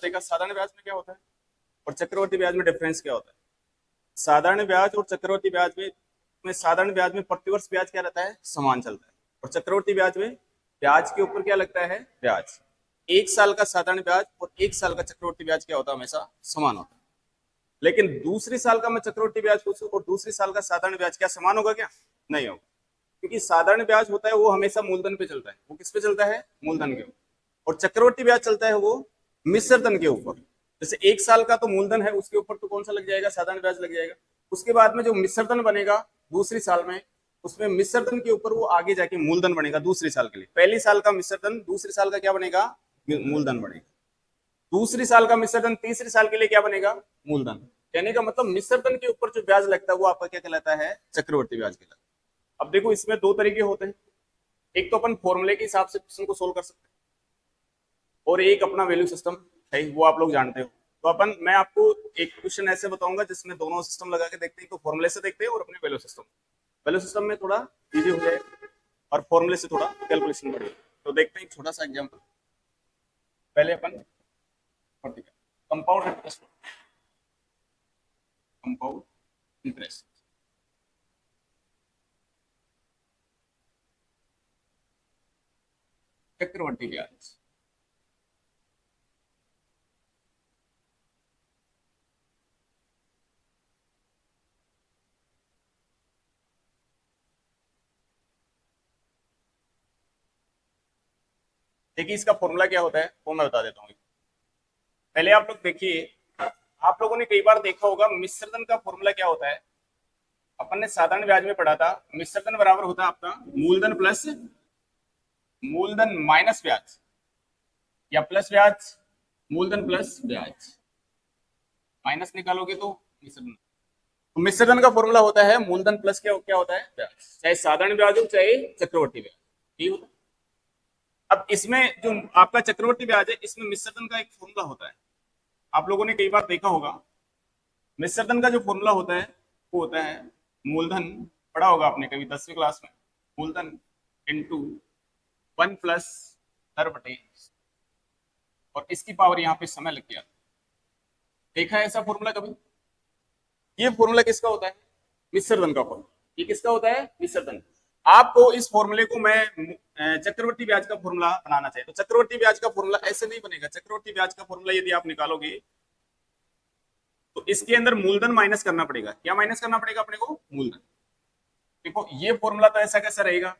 देखा साधारण ब्याज में क्या होता है और चक्रवर्ती ब्याज में डिफरेंस क्या होता है। साधारण ब्याज और चक्रवर्ती ब्याज में साधारण ब्याज में प्रतिवर्ष ब्याज क्या रहता है, समान चलता है। और चक्रवर्ती ब्याज में ब्याज के ऊपर क्या लगता है, ब्याज। एक साल का साधारण ब्याज और एक साल का चक्रवर्ती ब्याज क्या होता है, हमेशा समान होता है। लेकिन दूसरे साल का मैं चक्रवर्ती ब्याज पूछूं और दूसरे साल का साधारण ब्याज, क्या समान होगा, क्या नहीं होगा। क्योंकि साधारण ब्याज होता है वो हमेशा मूलधन पे चलता है। वो किस पे चलता है, मूलधन के ऊपर। और चक्रवर्ती ब्याज चलता है वो मिश्र धन के ऊपर। जैसे एक साल का तो मूलधन है, उसके ऊपर तो कौन सा लग जाएगा, साधारण ब्याज लग जाएगा। उसके बाद में जो मिश्र धन बनेगा दूसरी साल में, उसमें मिश्र धन के ऊपर वो आगे जाके मूलधन बनेगा दूसरे साल के लिए। पहली साल का मिश्र धन दूसरे साल का क्या बनेगा, मूलधन बनेगा। दूसरी साल का मिश्र धन तीसरे साल के लिए क्या बनेगा, मूलधन। कहने का मतलब मिश्र धन के ऊपर जो ब्याज लगता है वो आपका क्या कहलाता है, चक्रवर्ती ब्याज कहलाता है। अब देखो इसमें दो तरीके होते हैं। एक तो अपन फॉर्मूले के हिसाब से क्वेश्चन को सोल्व कर सकते हैं, और एक अपना वैल्यू सिस्टम है, वो आप लोग जानते हो। तो मैं आपको एक क्वेश्चन ऐसे बताऊंगा जिसमें दोनों सिस्टम लगा के देखते हैं, तो फॉर्मूले से देखते हैं और अपने वैल्यू सिस्टम में थोड़ा इजी हो जाए और फॉर्मूले से थोड़ा कैलकुलेशन बढ़े। तो देखते हैं छोटा सा एग्जाम्पल। पहले अपन कंपाउंड इंटरेस्ट, कंपाउंड इंटरेस्ट चक्रवर्ती ब्याज। देखिए इसका फॉर्मूला क्या होता है वो मैं बता देता हूँ। पहले आप लोग देखिए, आप लोगों ने कई बार देखा होगा मिश्रधन का फॉर्मूला क्या होता है। अपन ने साधारण ब्याज में पढ़ा था, मिश्रधन बराबर होता है आपका मूलधन प्लस मूलधन माइनस ब्याज, या प्लस ब्याज, मूलधन प्लस ब्याज, माइनस निकालोगे तो मिश्रधन। तो मिश्रधन का फॉर्मूला होता है मूलधन प्लस क्या क्या होता है, ब्याज। चाहे साधारण ब्याज हो चाहे चक्रवर्ती ब्याज, ठीक होता है। अब इसमें जो आपका चक्रवर्ती ब्याज है, इसमें मिश्रधन का एक फॉर्मूला होता है। आप लोगों ने कई बार देखा होगा, मिश्रधन का जो फॉर्मूला होता है वो होता है मूलधन, पढ़ा होगा आपने कभी 10वीं क्लास में, मूलधन इंटू 1 प्लस दर बटे, और इसकी पावर यहाँ पे समय लग गया। देखा है ऐसा फॉर्मूला कभी? ये फॉर्मूला किसका होता है, मिश्रधन का फॉर्मूला। ये किसका होता है, मिश्रधन। आपको इस फॉर्मूले को मैं चक्रवर्ती ब्याज का फॉर्मूला बनाना चाहिए। तो चक्रवर्ती ब्याज का फॉर्मूला ऐसे नहीं बनेगा। चक्रवर्ती ब्याज का फॉर्मूला यदि आप निकालोगे तो इसके अंदर मूलधन माइनस करना पड़ेगा। क्या माइनस करना पड़ेगा अपने को, मूलधन। देखो ये फॉर्मूला तो ऐसा कैसा रहेगा,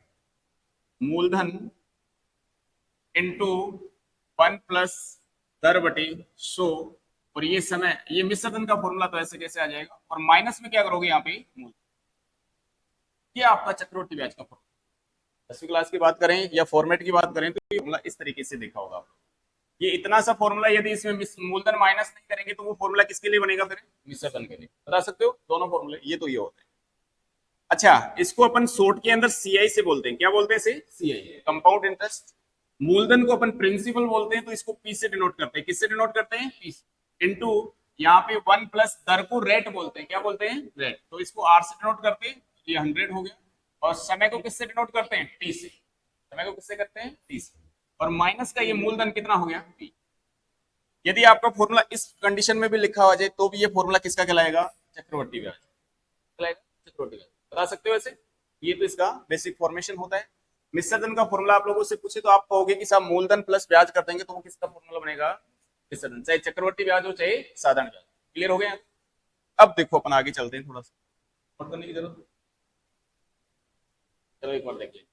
मूलधन इंटू 1 प्लस दर बटे 100, और ये समय, ये मिश्रधन का फॉर्मूला तो ऐसे कैसे आ जाएगा, और माइनस में क्या करोगे यहाँ पे, मूल। ये आपका चक्रवर्ती ब्याज का फॉर्मूला। 10वीं क्लास की बात करें या फॉर्मेट की बात करें तो ये फॉर्मूला इस तरीके से देखा होगा। ये इतना सा फॉर्मूला यदि इसमें मूलधन माइनस नहीं करेंगे तो वो फॉर्मूला किसके लिए बनेगा, फिर मिश्रधन के लिए। बता सकते हो दोनों फॉर्मूले, ये तो ये होते हैं। अच्छा, इसको अपन शॉर्ट के अंदर सीआई से बोलते हैं। क्या बोलते हैं इसे, सीआई, कंपाउंड इंटरेस्ट। मूलधन को अपन प्रिंसिपल बोलते हैं, तो इसको पी से डिनोट करते हैं। किससे डिनोट करते हैं, पी से। इंटू यहाँ पे 1 प्लस दर को रेट बोलते हैं। क्या बोलते हैं, रेट। तो इसको आर से डिनोट करते हैं, ये 100 हो गया। और समय को किससे डिनोट करते हैं, टी से। समय को किससे करते हैं, टी से। और माइनस का ये मूलधन कितना हो गया, पी। यदि आपका फॉर्मूला इस कंडीशन में भी लिखा हो जाए तो भी ये फॉर्मूला किसका कहलाएगा, चक्रवर्ती ब्याज कहलाएगा, चक्रवर्ती ब्याज। बता सकते हो ऐसे। ये तो इसका बेसिक फॉर्मेशन होता है। मिश्रधन का फॉर्मूला आप लोगों से पूछे तो आप कहोगे कि साहब मूलधन प्लस ब्याज कर देंगे तो वो किसका फॉर्मूला बनेगा, मिश्रधन, चाहे चक्रवर्ती ब्याज हो चाहे साधारण ब्याज। क्लियर हो गया। अब देखो अपन आगे चलते हैं, थोड़ा सा और करने की जरूरत है। चलो एक बार देखिए।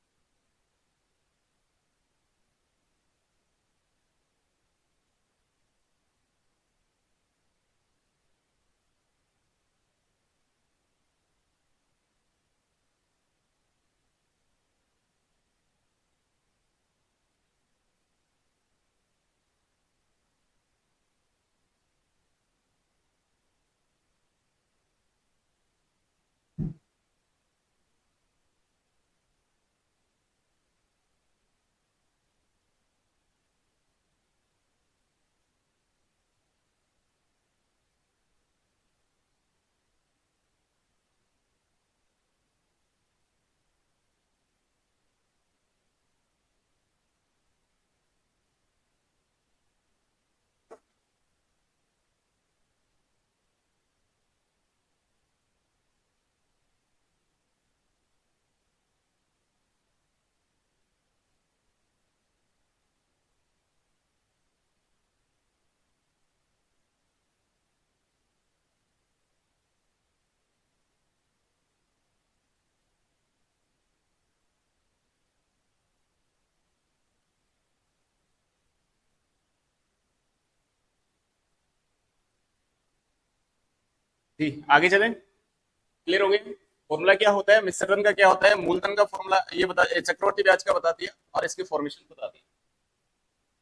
जी आगे चलें, क्लियर हो गया। फॉर्मूला क्या होता है, मिश्रण का क्या होता है, मूलधन का फॉर्मूला ये बता, चक्रवर्ती ब्याज का बता दिया और इसकी फॉर्मेशन बता दी।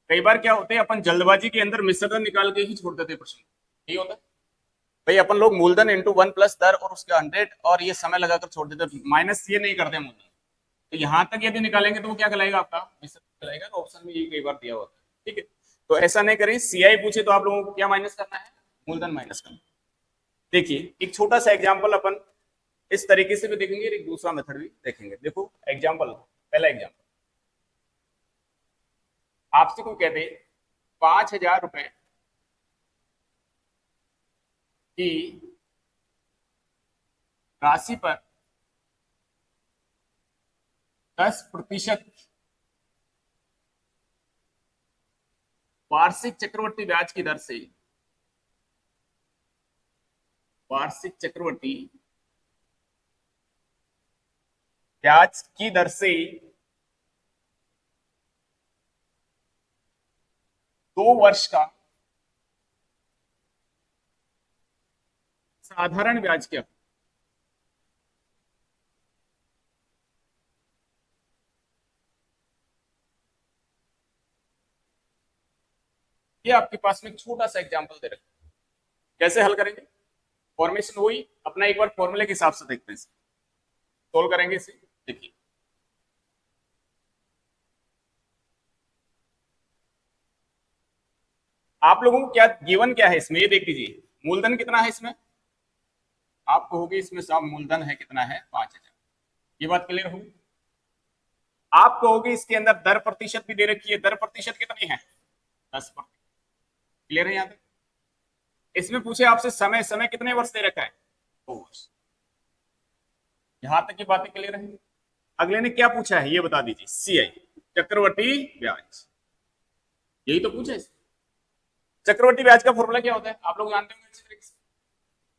कई बार क्या होते हैं अपन जल्दबाजी के अंदर मिश्रण निकाल के ही छोड़ देते प्रश्न, यही होता है भाई। अपन लोग मूलधन इंटू 1 प्लस दर और उसका 100 और ये समय लगाकर छोड़ देते, माइनस ये नहीं करते मूलधन। तो यहां तक यदि निकालेंगे तो वो क्या कहलाएगा, आपका मिश्रण कहलाएगा। तो ऑप्शन में ये कई बार दिया होता है, ठीक है। तो ऐसा नहीं करें, सीआई पूछे तो आप लोगों को क्या माइनस करना है, मूलधन माइनस करना। देखिए एक छोटा सा एग्जाम्पल अपन इस तरीके से भी देखेंगे, एक दूसरा मेथड भी देखेंगे। देखो एग्जाम्पल, पहला एग्जाम्पल, आपसे कोई कहते 5,000 रुपए की राशि पर 10% वार्षिक चक्रवृद्धि ब्याज की दर से, वार्षिक चक्रवृद्धि ब्याज की दर से 2 वर्ष का साधारण ब्याज क्या, ये आपके पास में एक छोटा सा एग्जाम्पल दे रखा है। कैसे हल करेंगे, फॉर्मेशन हुई अपना, एक बार फॉर्मूले के हिसाब से देखते हैं, सोल्व करेंगे इसे। देखिए आप लोगों को क्या गिवन क्या है इसमें, ये देख लीजिए। मूलधन कितना है इसमें, आप कहोगे इसमें साहब मूलधन है कितना है, 5,000। ये बात क्लियर होगी। आप कहोगे इसके अंदर दर प्रतिशत भी दे रखी है, दर प्रतिशत कितनी है, 10%। क्लियर है यहाँ तक। इसमें पूछे आपसे समय, समय कितने वर्ष दे रखा है, 2 वर्ष। यहां तक की बातें क्लियर है। अगले ने क्या पूछा है ये बता दीजिए, सीआई चक्रवर्ती ब्याज, यही तो पूछा है। चक्रवर्ती ब्याज का फॉर्मूला क्या होता है, आप लोग जानते होंगे अच्छी तरीके से।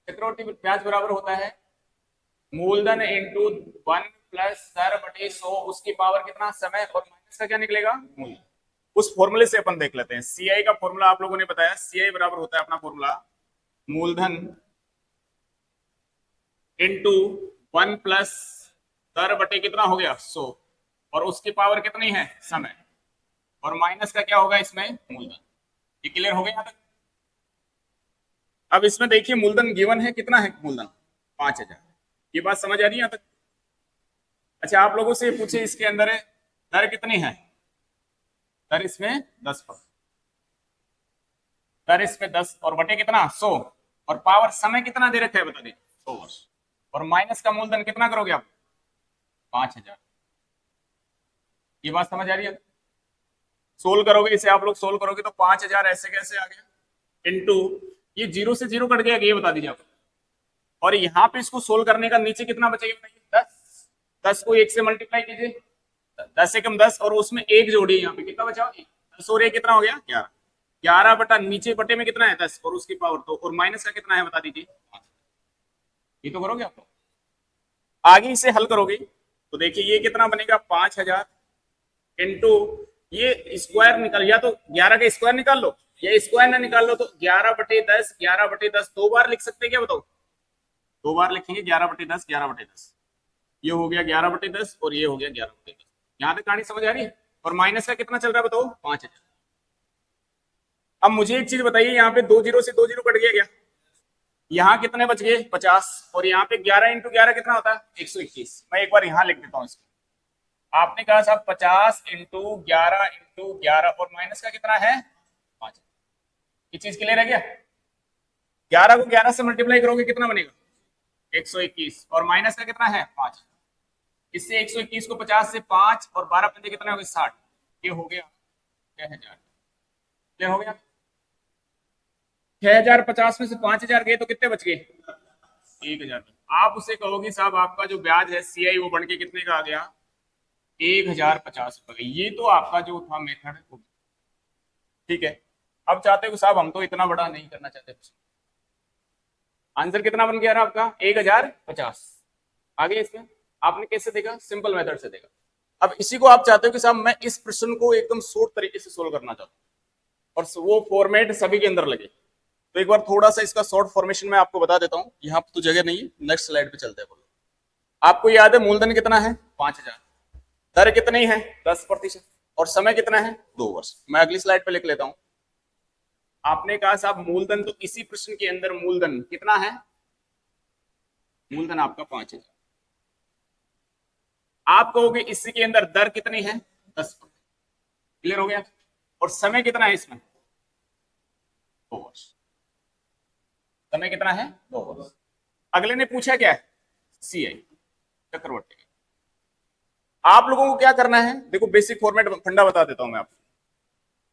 चक्रवर्ती ब्याज बराबर होता है मूलधन इंटू 1 प्लस दर/100, उसकी पावर कितना, समय, और माइनस का क्या निकलेगा, मूल्य। उस फॉर्मूले से अपन देख लेते हैं। सीआई का फॉर्मूला आप लोगों ने बताया, सीआई बराबर होता है अपना फॉर्मूला मूलधन इंटू 1 प्लस दर/, कितना हो गया 100, और उसकी पावर कितनी है, समय, और माइनस का क्या होगा इसमें, मूलधन। ये क्लियर हो गया यहाँ तक। अब इसमें देखिए मूलधन गिवन है, कितना है मूलधन, 5,000। ये बात समझ आ रही है यहाँ तक। अच्छा आप लोगों से पूछे इसके अंदर है दर कितनी है, दर इसमें 10%, दर इसमें 10 और बटे कितना 100, और पावर समय कितना दे रखा है बता दीजिए, 100 वर्ष, और माइनस का मूलधन कितना करोगे आप, 5,000। ये बात समझ आ रही है। सोल्व करोगे इसे, आप लोग सोल्व करोगे तो 5,000 ऐसे कैसे आ गया, इंटू ये 0 से 0 कट गया, ये बता दीजिए आप। और यहाँ पे इसको सोल्व करने का नीचे कितना बचेगा बताइए, 10। 10 को 1 से मल्टीप्लाई कीजिए, 10 एकम 10, और उसमें 1 जोड़िए, यहाँ पे कितना बचा, 10 और 1 कितना हो गया, 11। 11 बटा नीचे बटे में कितना है 10, और उसकी पावर 2, और माइनस का कितना है बता दीजिए। ये तो करोगे आप लोग, आगे इसे हल करोगे तो देखिए ये कितना बनेगा, 5,000 इंटू ये स्क्वायर निकाल, या तो 11 का स्क्वायर निकाल लो, या स्क्वायर ना निकाल लो तो 11/10, 11/10 दो बार लिख सकते हैं क्या बताओ, दो बार लिखेंगे, 11/10, 11/10। ये हो गया 11/10 और ये हो गया 11/10। यहां तक कहानी समझ आ रही है। और माइनस का कितना चल रहा है बताओ, 5,000। अब मुझे एक चीज बताइए, यहाँ पे 2 जीरो से 2 जीरो कट गया क्या, यहाँ कितने बच गए 50, और यहाँ पे 11 इंटू 11 कितना होता है 121। मैं एक बार यहाँ लिख देता हूँ इसको। आपने कहा साहब 50 इंटू 11 और माइनस का कितना है 5। ये चीज क्लियर है क्या, 11 को 11 से मल्टीप्लाई करोगे कितना बनेगा 121, और माइनस का कितना है 5। इससे 121 को 50 से 5 और 12 पंजे कितना हो गया 60। ये हो गया 6,000। क्लियर हो गया। 6,050 में से 5,000 गए तो कितने बच गए 1,000। आप उसे कहोगे साहब आपका जो ब्याज है सीआई वो बढ़ के कितने का आ गया 1,050 रुपए। ये तो आपका जो था मेथड है, ठीक है। अब चाहते हो साहब हम तो इतना बड़ा नहीं करना चाहते, आंसर कितना बन गया आपका 1,050। आगे इसमें आपने कैसे देखा, सिंपल मेथड से देखा। अब इसी को आप चाहते हो कि साहब मैं इस प्रश्न को एकदम शॉर्ट तरीके से सोल्व करना चाहता हूँ और वो फॉर्मेट सभी के अंदर लगे, तो एक बार थोड़ा सा इसका शॉर्ट फॉर्मेशन में आपको बता देता हूं, यहाँ पे तो जगह नहीं है, नेक्स्ट स्लाइड पे चलते हैं। बोलो, आपको याद है मूलधन कितना है? 5,000। दर कितनी है? 10%। और समय कितना है? 2 वर्ष। मैं अगली स्लाइड पे लिख लेता हूं। आपने कहा साहब मूलधन, तो इसी प्रश्न के अंदर मूलधन कितना है? मूलधन आपका 5,000। आप कहोगे इसी के अंदर दर कितनी है? 10%। क्लियर हो गया? और समय कितना है इसमें? 2 वर्ष। समय कितना है? 2 वर्ष। अगले ने पूछा क्या है? सीआई, चक्रवर्ती। आप लोगों को क्या करना है? देखो बेसिक फॉर्मेट फंडा बता देता हूं मैं आपको।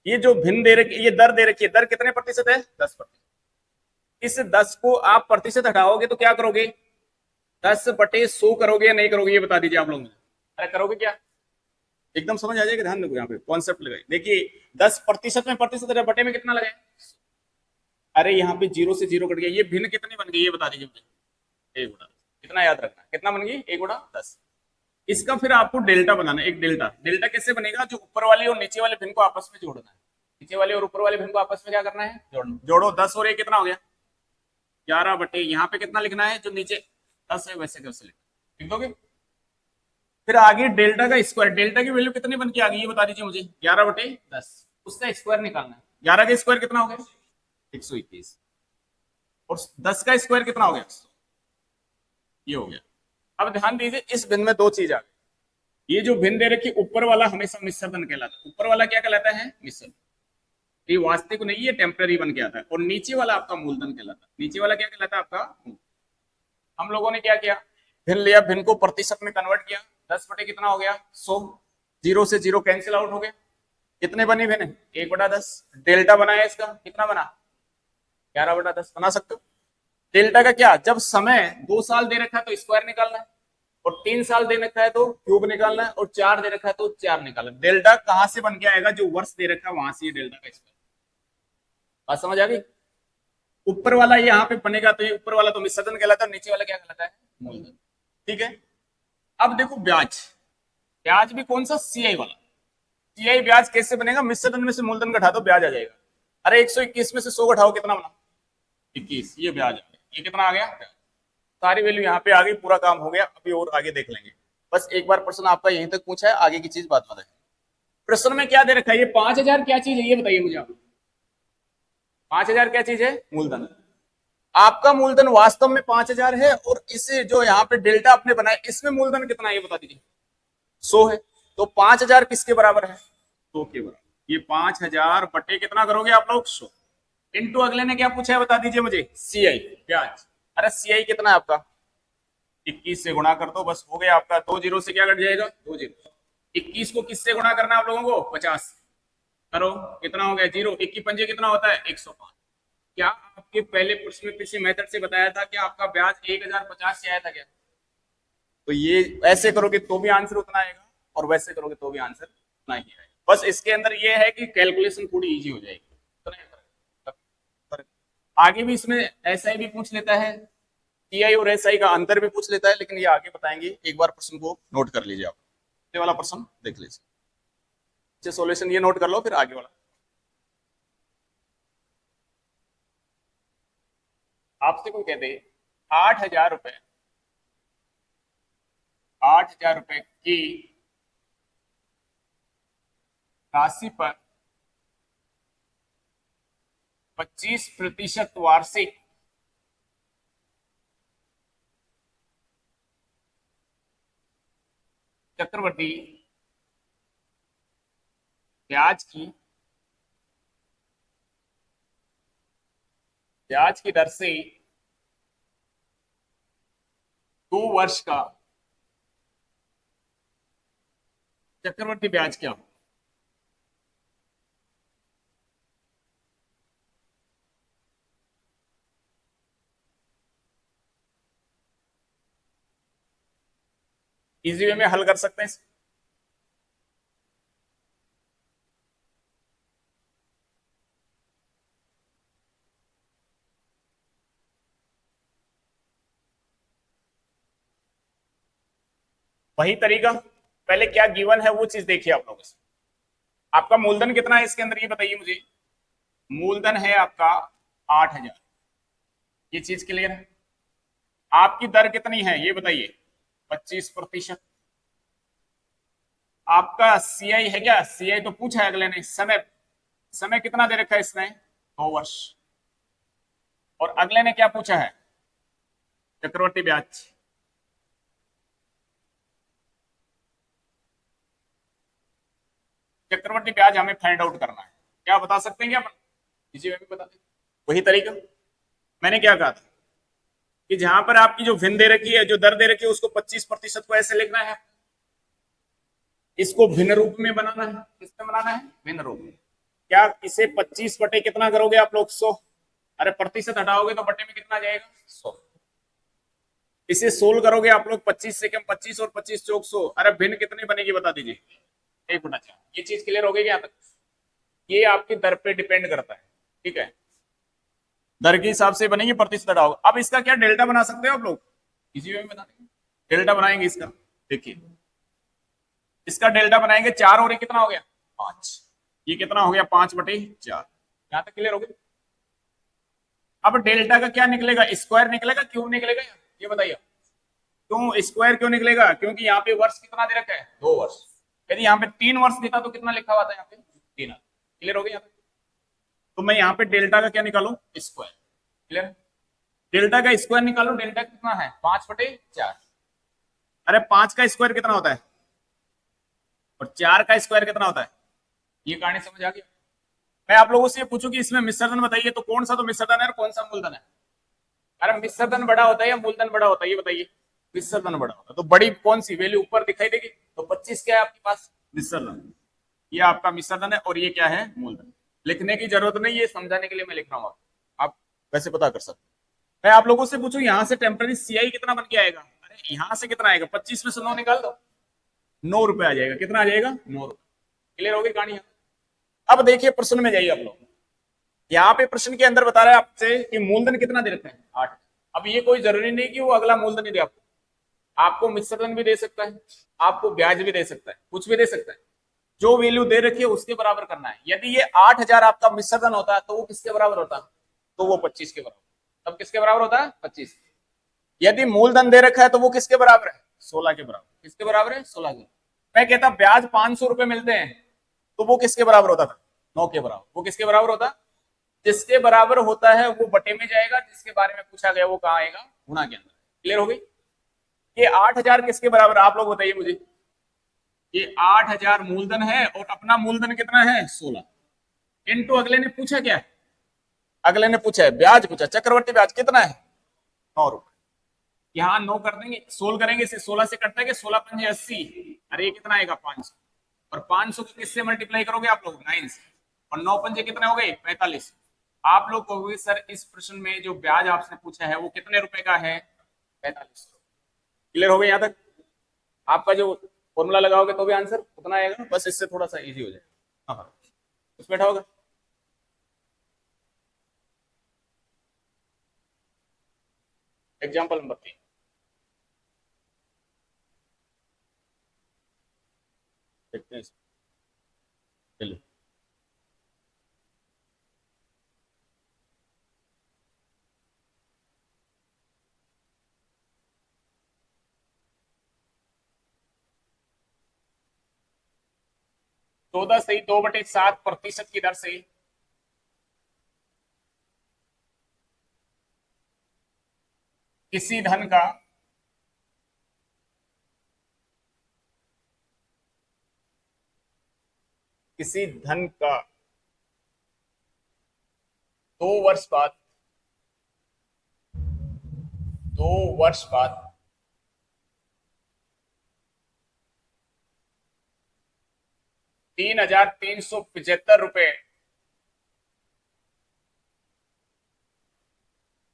ये जो भिन्न दे रखी, ये दर दे रखी है, दर कितने प्रतिशत है? 10%। इस 10 को आप प्रतिशत हटाओगे तो क्या करोगे? 10/100 करोगे या नहीं करोगे? ये बता दीजिए आप लोग। अरे करोगे क्या? एकदम समझ आ जाएगा। ध्यान रखो, यहाँ पे कॉन्सेप्ट लगाए। देखिए 10% में प्रतिशत बटे में कितना लगाए? अरे यहाँ पे 0 से 0 कट गया। ये भिन्न कितनी बन गई ये बता दीजिए मुझे। 1/10। कितना याद रखना? कितना बन गई? 1/10। इसका फिर आपको डेल्टा बनाना है। एक डेल्टा, डेल्टा कैसे बनेगा? जो ऊपर वाली और नीचे वाले भिन्न को आपस में जोड़ना है। नीचे वाले और ऊपर वाले भिन्न को आपस में क्या करना है? जोड़ना। जोड़ो 10 और 1 कितना हो गया? 11 बटे, यहाँ पे कितना लिखना है? जो नीचे 10 है वैसे कैसे लिखना, लिख दोगे? फिर आगे डेल्टा का स्क्वायर, डेल्टा की वैल्यू कितनी बन के आ गई ये बता दीजिए मुझे। 11/10। उसका स्क्वायर निकालना है। 11 का स्क्वायर कितना हो गया? 121। और 10 का स्क्वायर कितना हो गया? ये हो गया। अब ध्यान दीजिए, इस भिन्न में 2 चीज आ गई। ये जो भिन्न दे रखी ऊपर वाला हमेशा मिश्रण कहलाता है। ऊपर वाला क्या कहलाता है? मिश्रण। ये वास्तविक नहीं है, टेम्पररी बन के आता है। और नीचे वाला आपका मूलधन कहलाता है। नीचे वाला क्या कहलाता है? आपका मूलधन। हम लोगों ने क्या किया? भिन्न लिया, भिन्न को प्रतिशत में कन्वर्ट किया। 10 बटे कितना हो गया? 100। 0 से 0 कैंसिल आउट हो गया। कितने बनी भिन्न? 1/10। डेल्टा बनाया इसका, कितना बना? 11/10 बना सकते हो। डेल्टा का क्या? जब समय 2 साल दे रखा है तो स्क्वायर निकालना है, और 3 साल दे रखा है तो क्यूब निकालना है, और 4 दे रखा है तो 4 निकालना है। डेल्टा कहां से बन के आएगा? जो वर्ष दे रखा है वहां से ये डेल्टा का स्क्वायर। बात समझ आ गई? ऊपर वाला यहाँ पे बनेगा तो ये ऊपर वाला तो मिश्रण कहलाता है, नीचे वाला क्या कहलाता है? मूलधन। ठीक है। अब देखो ब्याज, ब्याज भी कौन सा? सीआई वाला। सीआई ब्याज कैसे बनेगा? मिश्रण में से मूलधन घटा दो, ब्याज आ जाएगा। अरे 121 में से 100 घटाओ, कितना बना? 21। ये ब्याज आ गया। ये कितना आ गया? सारी वैल्यू यहाँ पे आ गई। पूरा काम हो गया। अभी और आगे देख लेंगे। बस एक बार प्रश्न आपका यहीं तक पूछा है, आगे की चीज बात बताए। प्रश्न में क्या दे रखा है? ये 5,000 क्या चीज है ये बताइए मुझे आप। 5,000 क्या चीज है? मूलधन। आपका मूलधन वास्तव में 5,000 है, और इसे जो यहाँ पे डेल्टा आपने बनाया इसमें मूलधन कितना है ये बता दीजिए। 100 है। तो 5,000 किसके बराबर है? 100 के बराबर। ये 5,000 बटे कितना करोगे आप लोग? 100। इंटू अगले ने क्या पूछा है बता दीजिए मुझे? सीआई ब्याज। अरे सीआई कितना है आपका? 21 से गुणा कर दो, बस हो गया आपका। 2 जीरो से क्या कट जाएगा? 2 जीरो। 21 को किससे गुणा करना है आप लोगों को? 50। करो, कितना हो गया? 0। 21 पंजे कितना होता है? 105। क्या आपके पहले प्रश्न में पिछले मेथड से बताया था कि आपका ब्याज 1,050 से आया था क्या? तो ये ऐसे करोगे तो भी आंसर उतना आएगा, और वैसे करोगे तो भी आंसर उतना ही आएगा। बस इसके अंदर ये है कि कैलकुलेशन थोड़ी इजी हो जाएगी। आगे भी इसमें एसआई भी पूछ लेता है, टीआई और एसआई का अंतर भी पूछ लेता है, लेकिन ये आगे बताएंगे। एक बार प्रश्न को नोट कर लीजिए आप। ये वाला प्रश्न देख लीजिए, सॉल्यूशन ये नोट कर लो, फिर आगे वाला। आपसे कोई कहते 8,000 रुपए, 8,000 रुपए की राशि पर 25% वार्षिक चक्रवृद्धि ब्याज की दर से 2 वर्ष का चक्रवृद्धि ब्याज क्या हो? इजी वे में हल कर सकते हैं। वही तरीका, पहले क्या गिवन है वो चीज देखिए आप लोगों से। आपका मूलधन कितना है इसके अंदर ये बताइए मुझे। मूलधन है आपका 8,000। ये चीज क्लियर है? आपकी दर कितनी है ये बताइए? 25%। आपका सीआई है क्या? सीआई तो पूछा है अगले ने। समय, समय कितना दे रखा है इसने? 2 वर्ष। और अगले ने क्या पूछा है? चक्रवर्ती ब्याज। चक्रवर्ती ब्याज हमें फाइंड आउट करना है। क्या बता सकते हैं क्या अपन? इसी में भी बता दें। वही तरीका मैंने क्या कहा था कि जहां पर आपकी जो भिन्न दे रखी है, जो दर दे रखी है, उसको 25% को ऐसे लिखना है, इसको भिन्न रूप में बनाना है। किस में बनाना है? भिन्न रूप में। क्या इसे 25 बटे कितना करोगे आप लोग? 100। अरे प्रतिशत हटाओगे तो बटे में कितना जाएगा? 100। इसे सोल्व करोगे आप लोग, 25 से कम 25 और 25 चौक 100। अरे भिन्न कितनी बनेगी बता दीजिए? 1/4। ये चीज क्लियर हो गई क्या तक? ये आपकी दर पे डिपेंड करता है। ठीक है, दर के हिसाब से बनेगी, प्रतिशत हटाओगे। अब इसका क्या डेल्टा बना सकते हो आप लोग? इसी में बता देंगे। डेल्टा बनाएंगे इसका। देखिए, इसका डेल्टा बनाएंगे 4 और ये कितना हो गया? 5। ये कितना हो गया? 5/4। यहां तक क्लियर हो गया? अब डेल्टा का क्या निकलेगा? स्क्वायर निकलेगा, क्यूब निकलेगा? ये बताइए। क्यों स्क्वायर क्यों निकलेगा? क्योंकि यहाँ पे वर्ष कितना दे रखा है? 2 वर्ष। यदि यहाँ पे 3 वर्ष देता तो कितना लिखा हुआ था यहाँ पे? 3। क्लियर हो गया? तो मैं यहाँ पे डेल्टा का क्या निकालू? स्क्वायर। क्लियर? डेल्टा का स्क्वायर निकालो। डेल्टा कितना है? 5/4। अरे 5 का स्क्वायर कितना होता है? और 4 का स्क्वायर कितना होता है? ये कहानी समझ आ गई? मैं आप लोगों से ये पूछूं कि इसमें मिश्रधन बताइए, तो कौन सा तो मिश्रधन है और कौन सा मूलधन है? अरे मिश्रधन बड़ा होता है या मूलधन बड़ा होता है? ये बताइए। मिश्रधन बड़ा होता है। तो बड़ी कौन सी वैल्यू ऊपर दिखाई देगी? तो 25 क्या है आपके पास? मिश्रधन। ये आपका मिश्रधन है और ये क्या है? मूलधन। लिखने की जरूरत नहीं, ये समझाने के लिए मैं लिख रहा हूँ। आप वैसे पता कर सकते। मैं आप लोगों से पूछूं यहाँ से टेम्पररी सीआई कितना बन के आएगा? अरे यहाँ से कितना आएगा? 25 में से 9 निकाल दो, 9 रुपए आ जाएगा। कितना आ जाएगा? 9 रुपए। क्लियर हो गई कहानी? अब देखिए प्रश्न में जाइए आप लोग। यहाँ पे प्रश्न के अंदर बता रहा है आपसे कि मूलधन कितना दे रखते हैं? 8। अब ये कोई जरूरी नहीं कि वो अगला मूलधन ही दे आपको। आपको मिश्रधन भी दे सकता है, आपको ब्याज भी दे सकता है, कुछ भी दे सकता है। जो वैल्यू दे रखी है उसके बराबर करना है। यदि ये 8,000 आपका मिश्रधन होता है तो वो किसके बराबर होता? तो वो 25 के बराबर। तब किसके बराबर होता है? 25। यदि मूलधन दे रखा है तो वो किसके बराबर है? 16 के बराबर। किसके बराबर है? 16 के। मैं कहता ब्याज 500 रुपए मिलते हैं तो वो किसके बराबर होता था? 9 के बराबर। वो किसके बराबर होता? जिसके बराबर होता है वो बटे में जाएगा, जिसके बारे में पूछा गया वो कहाँ आएगा? गुणा के अंदर। क्लियर हो गई? ये 8,000 किसके बराबर? आप लोग बताइए मुझे। ये 8,000 मूलधन है और अपना मूलधन कितना है? 16। इनटू अगले ने पूछा क्या है? अगले ने पूछा है ब्याज, पूछा चक्रवर्ती ब्याज कितना है? 9 रुपए। यहाँ 9 कर देंगे, सोल्व करेंगे इसे। 16 से कटता है, 16 पंजे 80। अरे ये कितना आएगा? 500। और 500 को किससे मल्टीप्लाई करोगे आप लोग? 9 से। और 9 पंजे कितने हो गए? 45। आप लोग कहोगे सर इस प्रश्न में जो ब्याज आपने पूछा है वो कितने रुपए का है? 45। क्लियर हो गया यहाँ तक? आपका जो फॉर्मूला लगाओगे तो भी आंसर उतना आएगा, बस इससे थोड़ा सा इजी हो जाए। हाँ हाँ, कुछ बैठा होगा। एग्जाम्पल नंबर 3 देखते हैं। चलिए, 14 से 2/7% की दर से किसी धन का किसी धन का 2 वर्ष बाद 2 वर्ष बाद 3,375 रुपए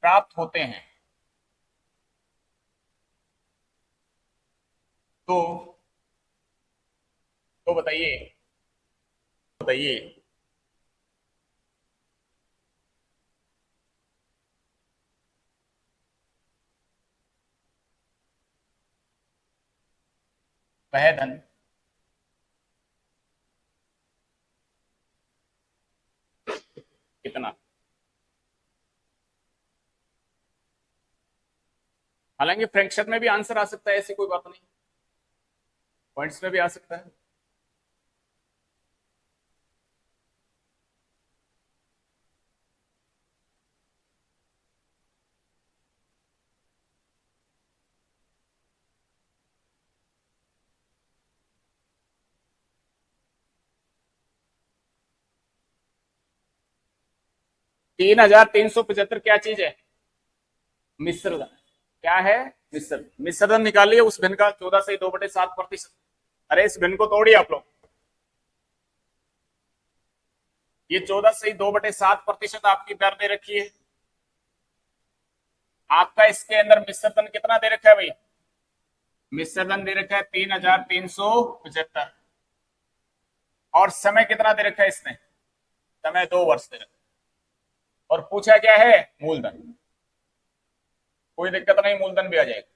प्राप्त होते हैं तो बताइए, बताइए वह धन कितना? हालांकि फ्रैक्शन में भी आंसर आ सकता है, ऐसी कोई बात नहीं, पॉइंट्स में भी आ सकता है। तीन हजार 375 क्या चीज है? मिश्र धन। क्या है? मिश्र। मिश्र धन निकालिए उस भिन्न का, 14 से 2/7%। अरे इस भिन्न को तोड़िए आप लोग, ये 14 से 2/7% आपकी दर दे रखी है। आपका इसके अंदर मिश्र धन कितना दे रखा है भाई? मिश्र धन दे रखा है 3375। और समय कितना दे रखा है इसने? समय 2 वर्ष दे रखा है। और पूछा क्या है? मूलधन। कोई दिक्कत नहीं, मूलधन भी आ जाएगा।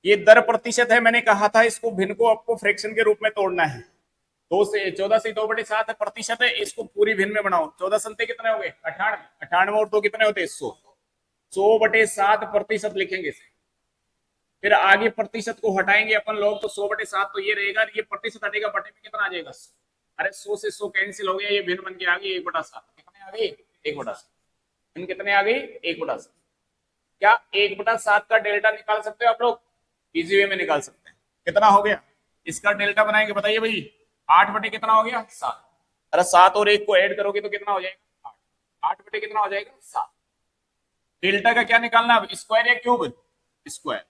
ये दर प्रतिशत है, मैंने कहा था इसको भिन्न को आपको फ्रैक्शन के रूप में तोड़ना है। 14 से 2/7 प्रतिशत है, इसको पूरी भिन्न में बनाओ। 14 संते कितने हो गए? 98। 98 और 2 कितने होते हैं? 100। 100/7% लिखेंगे इसे। फिर आगे प्रतिशत को हटाएंगे अपन लोग, तो 100/7 तो ये रहेगा, ये प्रतिशत हटेगा, बटे में कितना आ जाएगा? 100। अरे 100 से 100 कैंसिल हो गया, ये भिन्न बन के आ गई 1/7। कितने आ गई? 1/7। भिन्न कितने आ गई? 1/7। क्या 1/7 का डेल्टा निकाल सकते हो आप लोग? इजी वे में निकाल सकते हैं। कितना हो गया इसका डेल्टा बनाएंगे? बताइए भाई। 8 बटे कितना हो गया? 7। अरे 7 और 1 को ऐड करोगे तो कितना हो जाएगा? 8। 8 बटे कितना हो जाएगा? 7। डेल्टा का क्या निकालना? स्क्वायर या क्यूब? स्क्वायर।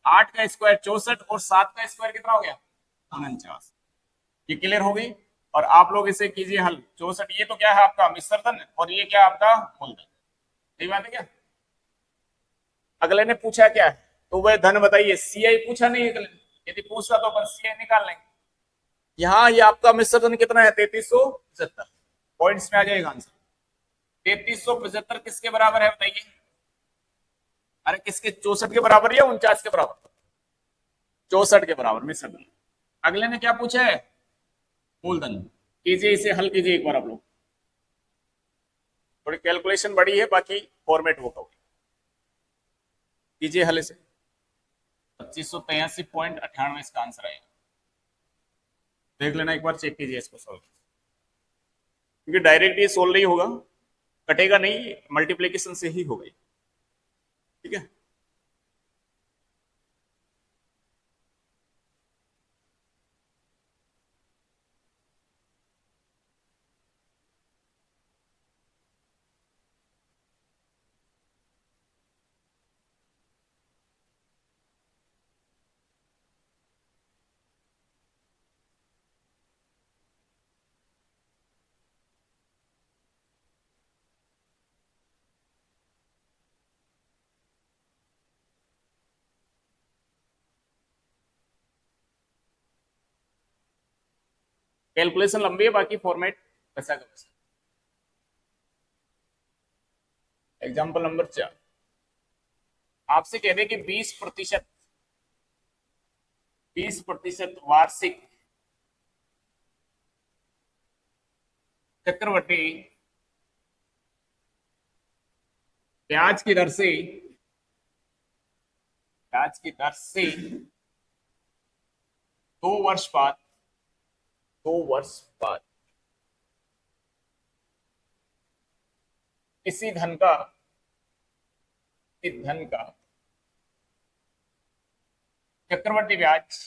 8 का स्क्वायर 64 और 7 का स्क्वायर कितना हो गया? 49। ये क्लियर हो गई। और आप लोग इसे कीजिए हल। 64 ये तो क्या है आपका? मिश्रधन। और ये क्या आपका? मूलधन। सही बात है क्या? अगले ने पूछा क्या है, तो वह धन बताइए। सीआई पूछा नहीं अगले ने, यदि पूछा तो अपन सीआई निकाल लेंगे। यहाँ ये आपका मिश्रधन कितना है? 3375। पॉइंट्स में आ जाएगा आंसर। 3375 किसके बराबर है बताइए? अरे किसके? 64 के बराबर या 49 के बराबर? 64 के बराबर मिश्रधन। अगले ने क्या पूछा है? मूलधन। कीजिए इसे हल कीजिए एक बार आप लोग। थोड़ी कैलकुलेशन बड़ी है, बाकी फॉर्मेट वो होगी। कीजिए हल इसे। 2583.98 इसका आंसर आएगा। देख लेना एक बार, चेक कीजिए इसको सॉल्व, क्योंकि डायरेक्ट ये सोल्व नहीं होगा, कटेगा नहीं, मल्टीप्लीकेशन से ही होगा। ठीक है। कैलकुलेशन लंबी है, बाकी फॉर्मेट वैसा का वैसा। एग्जाम्पल नंबर 4, आपसे कह दे कि 20% वार्षिक चक्रवृद्धि ब्याज की दर से, ब्याज की दर से 2 वर्ष बाद, 2 वर्ष बाद इसी धन का, इस धन का चक्रवृद्धि ब्याज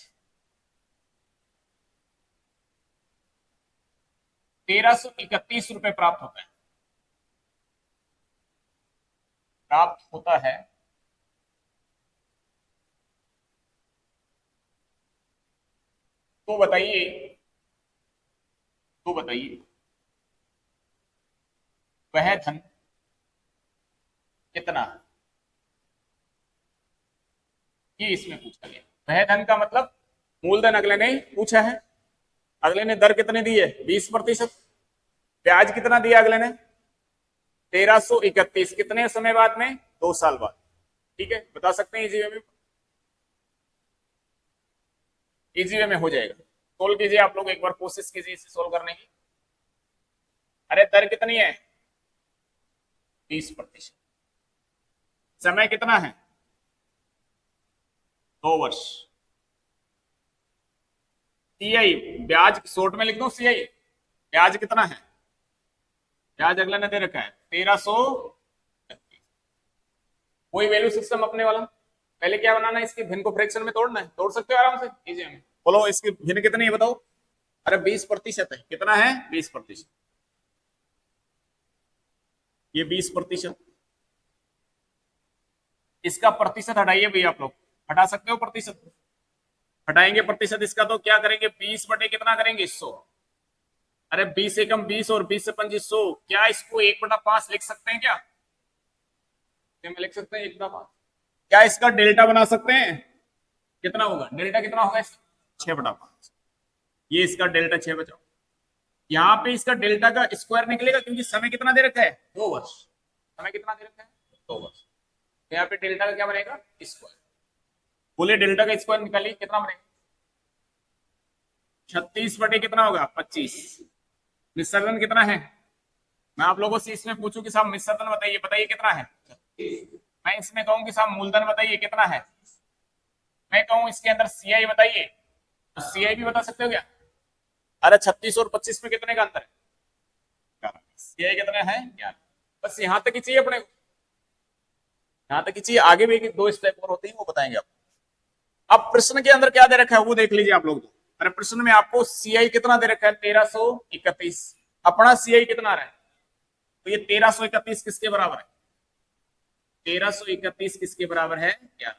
1331 रुपए प्राप्त होता है, प्राप्त होता है। तो बताइए, तो बताइए वह धन कितना? ये इसमें पूछा गया। वह धन का मतलब मूलधन अगले ने पूछा है। अगले ने दर कितनी दी है? 20%। ब्याज कितना दिया अगले ने? 1331। कितने समय बाद में? 2 साल बाद। ठीक है, बता सकते हैं इजी वे में, इजी वे में हो जाएगा। सोल्व कीजिए आप लोग, एक बार कोशिश कीजिए इसे सोल्व करने की। अरे दर कितनी है? 20%। समय कितना है? 2 वर्ष। सीआई ब्याज शॉर्ट में लिख दो, सीआई ब्याज कितना है? ब्याज अगला ने दे रखा है 1300। कोई वैल्यू सिस्टम अपने वाला। पहले क्या बनाना है, इसकी भिन्न को फ्रैक्शन में तोड़ना है। तोड़ सकते हो आराम से, इजी में। बोलो इसकी भिन्न कितनी है बताओ। अरे 20% है। कितना है? 20%। ये 20%। इसका प्रतिशत हटाइए भैया आप लोग। हटा सकते हो प्रतिशत? हटाएंगे प्रतिशत इसका तो क्या करेंगे, 20 बटे कितना करेंगे, 100। अरे 20 एकम 20 और 20 से 25 100। क्या इसको 1/5 लिख सकते हैं क्या? में लिख सकते हैं 1/5। क्या इसका डेल्टा बना सकते हैं? कितना होगा डेल्टा, कितना होगा इसका? 6/5। ये इसका डेल्टा 6 बचा। यहाँ पे इसका डेल्टा का स्क्वायर निकलेगा, क्योंकि समय कितना दे रखा है? 2 वर्ष। समय कितना दे रखा है? 2 वर्ष। तो यहाँ पे डेल्टा का क्या बनेगा? स्क्वायर। बोले डेल्टा का स्क्वायर निकालिए, कितना बनेगा? 36 बटे कितना होगा? 25। निस्सरण कितना है? मैं आप लोगों से इसमें पूछूं कि साहब मिश्रण बताइए, बताइए कितना है? मैं इसमें कहूं कि साहब मूलधन बताइए कितना है? मैं कहूं इसके अंदर सीआई बताइए, तो सीआई भी बता सकते हो क्या? अरे 36 और 25 में कितने का अंतर है? सीआई कितने है? 11। बस यहां तक ही चाहिए अपने को, यहां तक ही चाहिए। आगे भी दो स्टेप और होते हैं, वो बताएंगे आप। अब प्रश्न के अंदर क्या दे रखा है वो देख लीजिए आप लोग। तो अरे प्रश्न में आपको सीआई कितना दे रखा है? 1331। अपना सीआई कितना रहा है? तो ये 1331 किसके बराबर है? 1331 किसके बराबर है? 11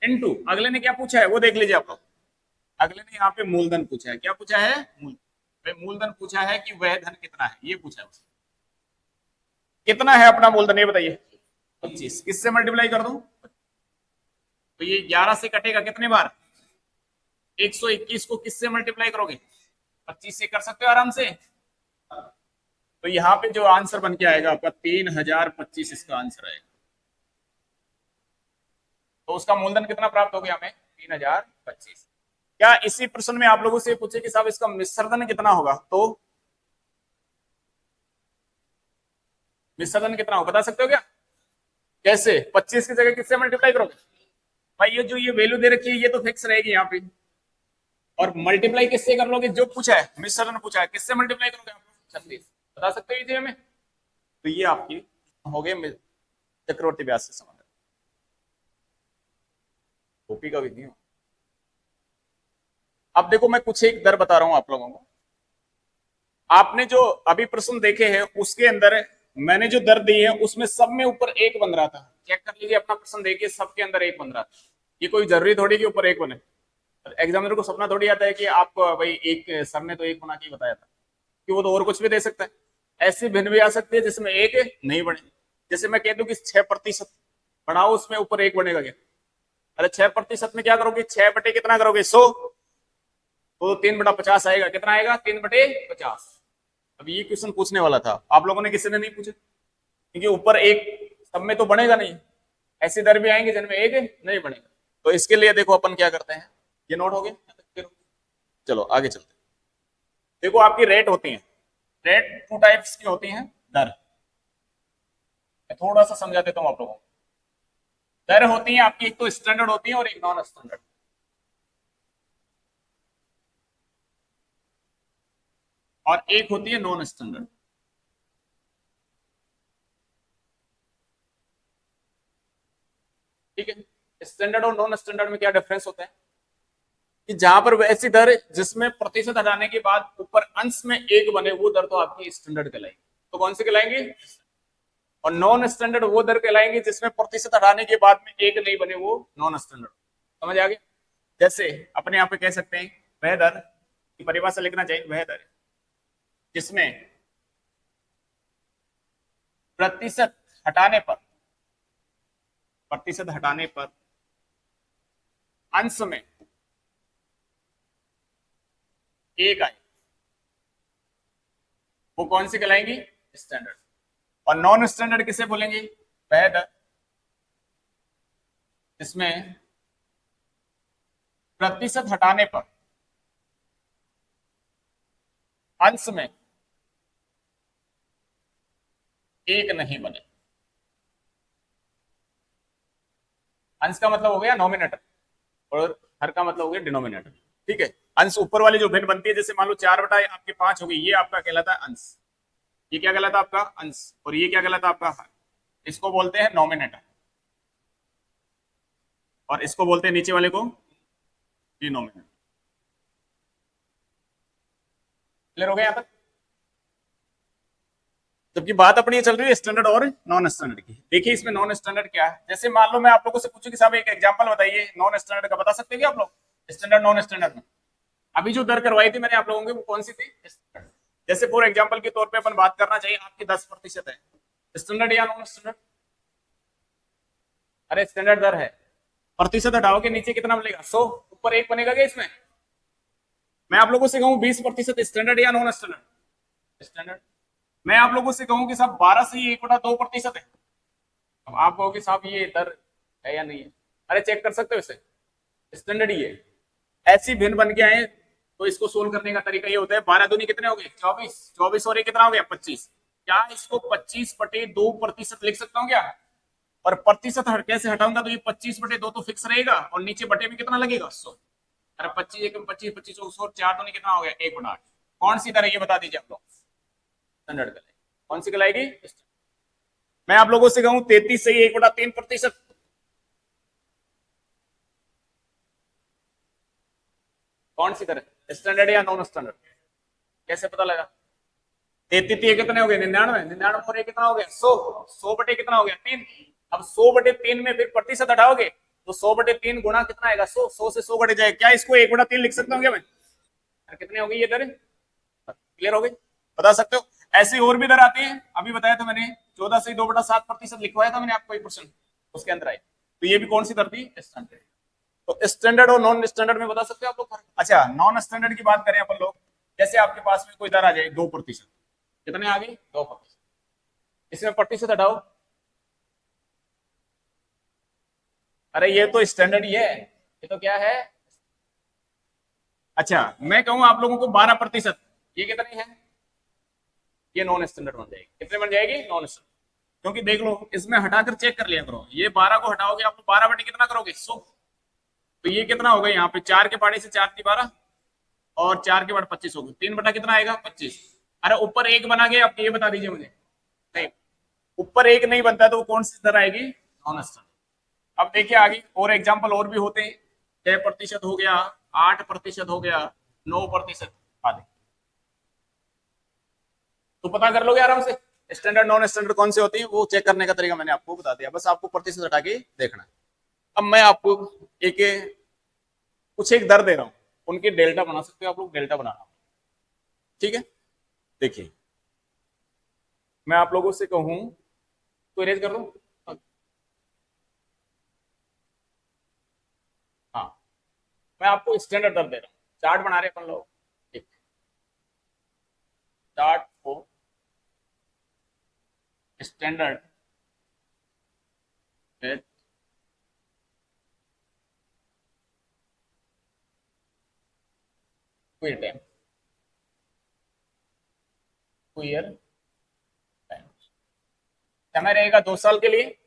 इनटू अगले ने क्या पूछा है वो देख लीजिए आप लोग। अगले ने यहाँ पे मूलधन पूछा है। क्या पूछा है? मूलधन पूछा है कि वह धन कितना है, ये पूछा है उसने। कितना है अपना मूलधन ये बताइए। 25। किससे मल्टीप्लाई कर दूं? तो ये 11 से कटेगा कितने बार? 121 को किससे मल्टीप्लाई करोगे? 25 से कर सकते हो आराम से। तो यहाँ पे जो आंसर बन के आएगा आपका 3025 इसका आंसर आएगा। तो उसका मूलधन कितना प्राप्त हो गया हमें? 3025। क्या इसी प्रश्न में आप लोगों से पूछे कि साहब इसका मिश्रधन कितना होगा, तो मिश्रधन कितना होगा बता सकते हो क्या? कैसे? 25 की जगह किससे मल्टीप्लाई करोगे? भाई ये जो ये वैल्यू दे रखी है ये तो फिक्स रहेगी यहाँ पे, और मल्टीप्लाई किससे कर लोगे? जो पूछा है मिश्रधन पूछा है, किससे मल्टीप्लाई करोगे आप? 36। बता सकते हो ये हमें। तो ये आपकी हो गए चक्रवर्ती ब्याज से संबंधित। कॉपी का भी नहीं हो। अब देखो मैं कुछ एक दर बता रहा हूं आप लोगों को। आपने जो अभी प्रश्न देखे हैं उसके अंदर मैंने जो दर दी है उसमें सब में ऊपर एक बन रहा था। चेक कर लीजिए अपना प्रश्न देखिए, सबके अंदर एक बन रहा था। ये कोई जरूरी थोड़ी कि ऊपर एक बने। एग्जामिनर को सपना थोड़ी आता है कि आप भाई एक सर ने तो एक बना के बताया था, कि वो तो और कुछ भी दे सकता है। ऐसी भिन्न भी आ सकती है जिसमें एक नहीं बने। जैसे मैं कह दूं कि 6% बढ़ाओ, उसमें ऊपर एक बनेगा क्या? अरे 6% में क्या करोगे? 6 बटे कितना करोगे? 100। तो 3/50 आएगा। कितना आएगा? 3/50। अब ये क्वेश्चन पूछने वाला था, आप लोगों ने किसी ने नहीं पूछा, क्योंकि ऊपर एक सब में तो बनेगा नहीं। ऐसी दर भी आएंगे जिनमें एक नहीं बनेगा। तो इसके लिए देखो अपन क्या करते हैं, ये नोट हो गया। चलो आगे चलते हैं। देखो आपकी रेट होती है, रेट 2 टाइप्स की होती हैं। दर मैं थोड़ा सा समझा देता हूं आप लोगों को। दर होती है आपकी, एक तो स्टैंडर्ड होती है और एक नॉन स्टैंडर्ड। और एक होती है नॉन स्टैंडर्ड। ठीक है। स्टैंडर्ड और नॉन स्टैंडर्ड में क्या डिफरेंस होता है कि जहां पर वैसी दर जिसमें प्रतिशत हटाने के बाद ऊपर अंश में एक बने, वो दर तो आपकी स्टैंडर्ड कहलाएगी। तो कौन सी कहलाएंगी? और नॉन स्टैंडर्ड वो दर कहलाएंगी जिसमें प्रतिशत हटाने के बाद में एक नहीं बने, वो नॉन स्टैंडर्ड। समझ आ गया? जैसे अपने यहाँ पे कह सकते हैं वह दर की परिभाषा लिखना चाहिए, वह दर जिसमें प्रतिशत हटाने पर, प्रतिशत हटाने पर अंश में एक आए, वो कौन सी कहलाएंगी? स्टैंडर्ड। और नॉन स्टैंडर्ड किसे बोलेंगे? वह दर जिसमें प्रतिशत हटाने पर अंश में एक नहीं बने। अंश का मतलब हो गया नॉमिनेटर और हर का मतलब हो गया डिनोमिनेटर। ठीक है, अंश ऊपर वाली जो भिन्न बनती है, जैसे मान लो 4/आपके 5 हो गई, ये आपका कहलाता है अंश। ये क्या कहलाता है आपका अंश, और ये क्या कहलाता है आपका हर। इसको बोलते हैं नॉमिनेटर और इसको बोलते हैं नीचे वाले को डिनोमिनेटर। क्लियर हो गया यहाँ तक? जबकि बात अपनी चल रही है स्टैंडर्ड और नॉन स्टैंडर्ड की। देखिए इसमें नॉन स्टैंडर्ड क्या है, जैसे मान लो मैं आप लोगों से पूछूं कि साहब एक एग्जांपल बताइए नॉन स्टैंडर्ड का, बता सकते हैं क्या आप लोग? स्टैंडर्ड नॉन स्टैंडर्ड में अभी जो दर करवाई थी मैंने आप लोगों की, वो कौन सी थी? स्टैंडर्ड। जैसे फॉर एग्जांपल के तौर पे अपन बात करना चाहिए आपकी 10% है, स्टैंडर्ड या नॉन स्टैंडर्ड? अरे स्टैंडर्ड दर है, प्रतिशत हटाओगे नीचे कितना मिलेगा? 100, ऊपर 1 बनेगा क्या इसमें? मैं आप लोगों से कहूँ 20% स्टैंडर्ड या नॉन स्टैंडर्ड? स्टैंडर्ड। मैं आप लोगों से कहूँ कि साहब 12 से ही 1/2% है, अब आप कहोगे साहब ये दर है या नहीं है? अरे चेक कर सकते हो इसे, स्टैंडर्ड ही है। ऐसी भिन्न बन के आए तो इसको सोल्व करने का तरीका ये होता है, 12 दूनी कितने हो गए? 24, 24 और ये कितना हो गया? 25। क्या इसको 25/2% लिख सकता हूँ क्या? और प्रतिशत कैसे हटाऊंगा? तो ये 25/2 तो फिक्स रहेगा और नीचे बटे में कितना लगेगा? 100। अरे 25 एक 25, 25 और 4 दूनी कितना हो गया? 1/8। कौन सी दर है ये बता दीजिए आप लोग? स्टैंडर्ड दर। कौन सी कहलाएगी? मैं आप लोगों से कहूं 33 से 1/3%, कौन सी दर है? स्टैंडर्ड या नॉन स्टैंडर्ड? कैसे पता लगा? 33 कितने हो गए? 99, 99 और कितना हो गया? 100, 100 बटे कितना हो गया? 3। अब 100/3 में फिर प्रतिशत हटाओगे तो 100/3 गुणा कितना आएगा? 100, 100 से 100 घट जाएगा। क्या इसको 1/3 लिख सकता हूँ क्या मैं? कितनी हो गई ये दर? क्लियर हो गई? बता सकते हो? ऐसी और भी दर आती है, अभी बताया था मैंने, 14 से 2/7% लिखवाया था मैंने आपको 1%, उसके अंदर आई। तो ये भी कौन सी दर थी? स्टैंडर्ड। तो स्टैंडर्ड और नॉन स्टैंडर्ड में बता सकते हो आप लोग? अच्छा, नॉन स्टैंडर्ड की बात करें अपन लोग, जैसे आपके पास में कोई दर आ जाए 2%, कितने आ गई? 2%। इसमें प्रतिशत हटाओ, अरे ये तो स्टैंडर्ड ही है, ये तो क्या है? अच्छा मैं कहूं आप लोगों को 12%, ये कितनी है? ये नॉन स्टैंडर्ड बन जाएगी। कितने बन जाएगी? Non standard. क्योंकि देख लो इसमें हटाकर चेक कर लिया करो, ये 12 को हटाओगे आप 12 बटे कितना करोगे? 100। तो ये कितना होगा? यहाँ पे 4 के पाड़े से 4 की 12 और 4 के बाद 25 होगी, 3 बटा कितना आएगा? 25। अरे ऊपर 1 बना गया, अब ये बता दीजिए मुझे। नहीं, ऊपर 1 नहीं बनता तो वो कौन सी दर आएगी? Non standard. अब देखिए आगे और एग्जाम्पल और भी होते हैं, 6% हो गया, 8% हो गया, 9% आदि। तो पता कर लोगे आराम से स्टैंडर्ड नॉन स्टैंडर्ड कौन से होती है, वो चेक करने का तरीका मैंने आपको बता दिया, बस आपको प्रतिशत हटा के देखना है। अब मैं आपको एक कुछ एक दर दे रहा हूं, उनकी डेल्टा बना सकते हो आप लोग, डेल्टा बनाना। ठीक है, देखिए मैं आप लोगों से कहूं तो इरेज कर दूं। हाँ, मैं आपको स्टैंडर्ड दर दे रहा हूं, चार्ट बना रहे अपन लोग। ठीक, चार्ट को स्टैंडर्ड टाइम, ईयर टाइम, समय रहेगा 2 साल के लिए